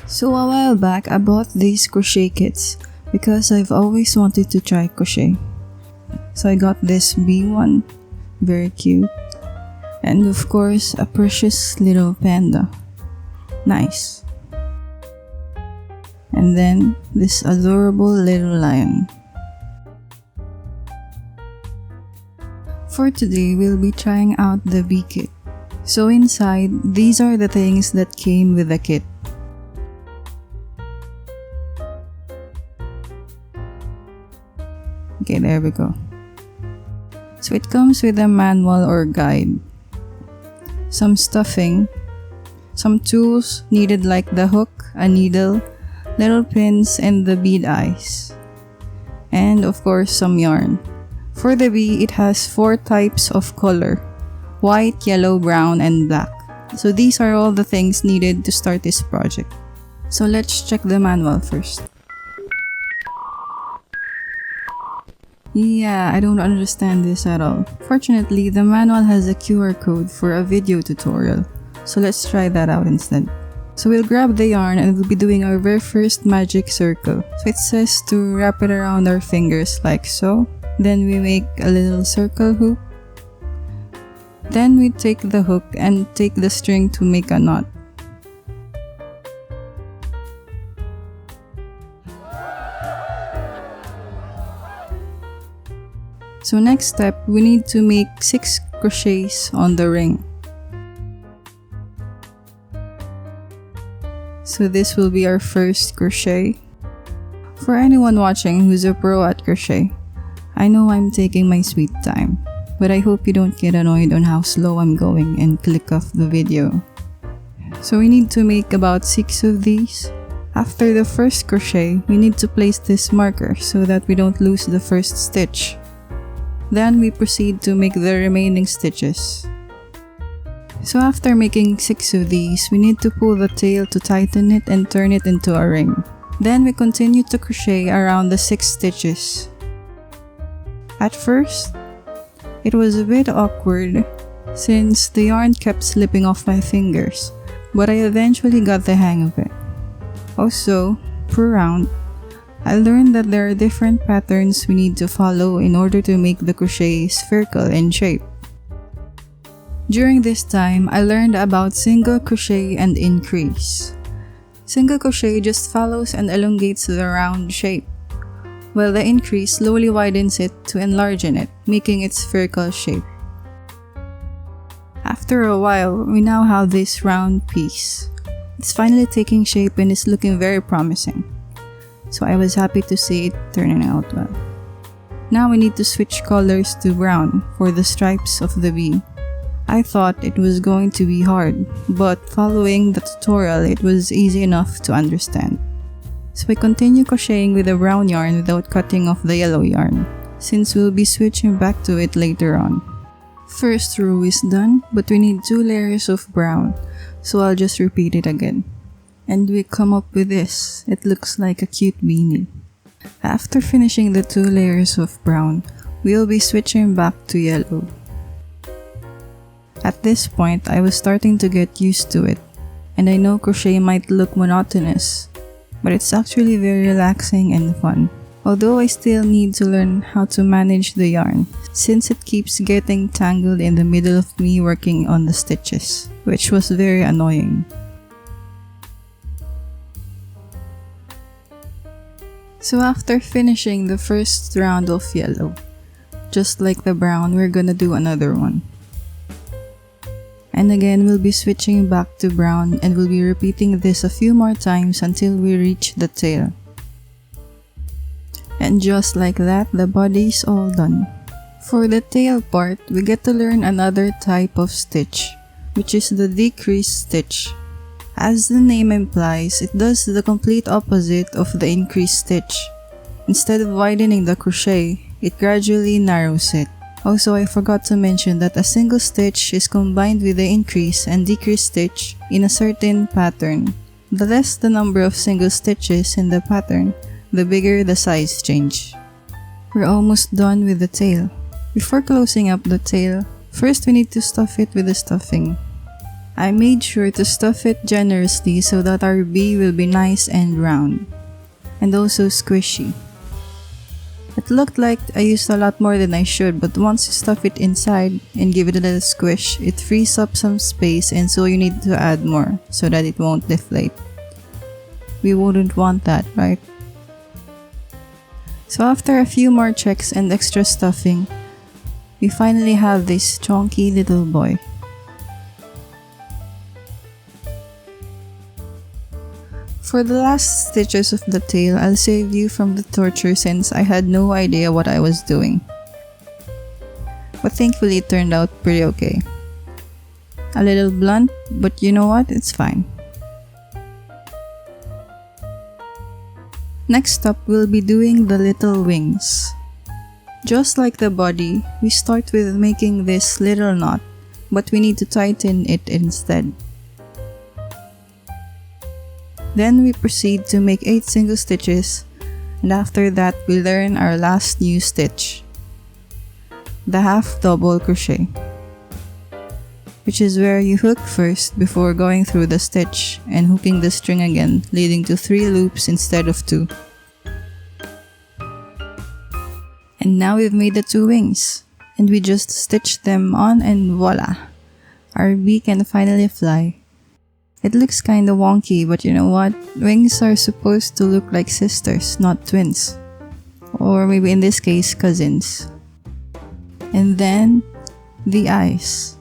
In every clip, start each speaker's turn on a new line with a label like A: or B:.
A: So a while back, I bought these crochet kits because I've always wanted to try crochet. So I got this bee one, very cute, and of course a precious little panda, nice. And then this adorable little lion. For today, we'll be trying out the bee kit. So inside, these are the things that came with the kit. Okay, there we go. So it comes with a manual or guide, some stuffing, some tools needed like the hook, a needle, little pins, and the bead eyes. And of course, some yarn. For the bee, it has 4 types of color: white, yellow, brown, and black. So these are all the things needed to start this project. So let's check the manual first. Yeah, I don't understand this at all. Fortunately, the manual has a QR code for a video tutorial. So let's try that out instead. So we'll grab the yarn and we'll be doing our very first magic circle. So it says to wrap it around our fingers like so. Then we make a little circle hoop. Then we take the hook and take the string to make a knot. So next step, we need to make 6 crochets on the ring. So this will be our first crochet. For anyone watching who's a pro at crochet, I know I'm taking my sweet time, but I hope you don't get annoyed on how slow I'm going and click off the video. So we need to make about 6 of these. After the first crochet, we need to place this marker so that we don't lose the first stitch. Then we proceed to make the remaining stitches. So after making 6 of these, we need to pull the tail to tighten it and turn it into a ring. Then we continue to crochet around the 6 stitches. At first, it was a bit awkward since the yarn kept slipping off my fingers, but I eventually got the hang of it. Also, per round, I learned that there are different patterns we need to follow in order to make the crochet spherical in shape. During this time, I learned about single crochet and increase. Single crochet just follows and elongates the round shape, while the increase slowly widens it to enlarge it, making it spherical shape. After a while, we now have this round piece. It's finally taking shape and is looking very promising. So I was happy to see it turning out well. Now we need to switch colors to brown for the stripes of the bee. I thought it was going to be hard, but following the tutorial, it was easy enough to understand. So I continue crocheting with the brown yarn without cutting off the yellow yarn, since we'll be switching back to it later on. First row is done, but we need 2 layers of brown, so I'll just repeat it again. And we come up with this. It looks like a cute beanie. After finishing the 2 layers of brown, we'll be switching back to yellow. At this point, I was starting to get used to it, and I know crochet might look monotonous, but it's actually very relaxing and fun. Although I still need to learn how to manage the yarn, since it keeps getting tangled in the middle of me working on the stitches, which was very annoying. So after finishing the first round of yellow, just like the brown, we're gonna do another one. And again, we'll be switching back to brown and we'll be repeating this a few more times until we reach the tail. And just like that, the body is all done. For the tail part, we get to learn another type of stitch, which is the decrease stitch. As the name implies, it does the complete opposite of the increase stitch. Instead of widening the crochet, it gradually narrows it. Also, I forgot to mention that a single stitch is combined with the increase and decrease stitch in a certain pattern. The less the number of single stitches in the pattern, the bigger the size change. We're almost done with the tail. Before closing up the tail, first we need to stuff it with the stuffing. I made sure to stuff it generously so that our bee will be nice and round, and also squishy. It looked like I used a lot more than I should, but once you stuff it inside and give it a little squish, it frees up some space, and so you need to add more so that it won't deflate. We wouldn't want that, right? So after a few more checks and extra stuffing, we finally have this chunky little boy. For the last stitches of the tail, I'll save you from the torture since I had no idea what I was doing. But thankfully it turned out pretty okay. A little blunt, but you know what? It's fine. Next up, we'll be doing the little wings. Just like the body, we start with making this little knot, but we need to tighten it instead. Then we proceed to make 8 single stitches, and after that we learn our last new stitch, the half double crochet, which is where you hook first before going through the stitch and hooking the string again, leading to 3 loops instead of 2. And now we've made the 2 wings, and we just stitch them on and voila! Our bee can finally fly. It looks kinda wonky, but you know what? Wings are supposed to look like sisters, not twins. Or maybe in this case, cousins. And then, the eyes.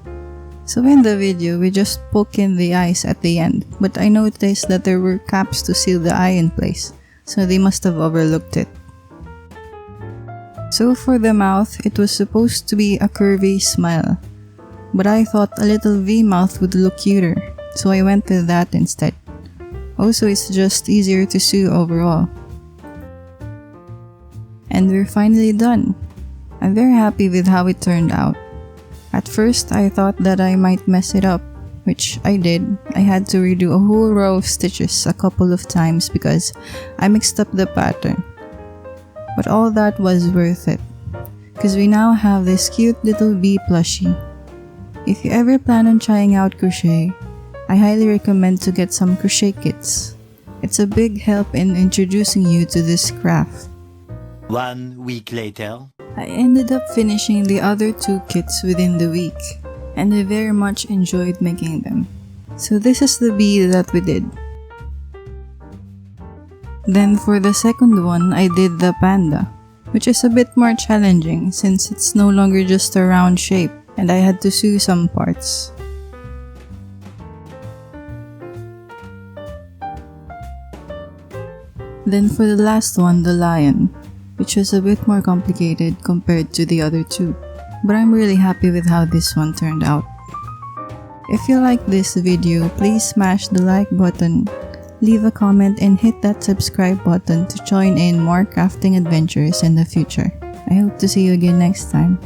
A: So in the video, we just poke in the eyes at the end, but I noticed that there were caps to seal the eye in place, so they must have overlooked it. So for the mouth, it was supposed to be a curvy smile, but I thought a little V mouth would look cuter, so I went with that instead. Also, it's just easier to sew overall. And we're finally done. I'm very happy with how it turned out. At first, I thought that I might mess it up, which I did. I had to redo a whole row of stitches a couple of times because I mixed up the pattern. But all that was worth it, because we now have this cute little bee plushie. If you ever plan on trying out crochet, I highly recommend to get some crochet kits. It's a big help in introducing you to this craft.
B: 1 week later.
A: I ended up finishing the other 2 kits within the week, and I very much enjoyed making them. So this is the bee that we did. Then for the second one, I did the panda, which is a bit more challenging since it's no longer just a round shape, and I had to sew some parts. Then for the last one, the lion, which was a bit more complicated compared to the other 2, but I'm really happy with how this one turned out. If you like this video, please smash the like button, leave a comment, and hit that subscribe button to join in more crafting adventures in the future. I hope to see you again next time.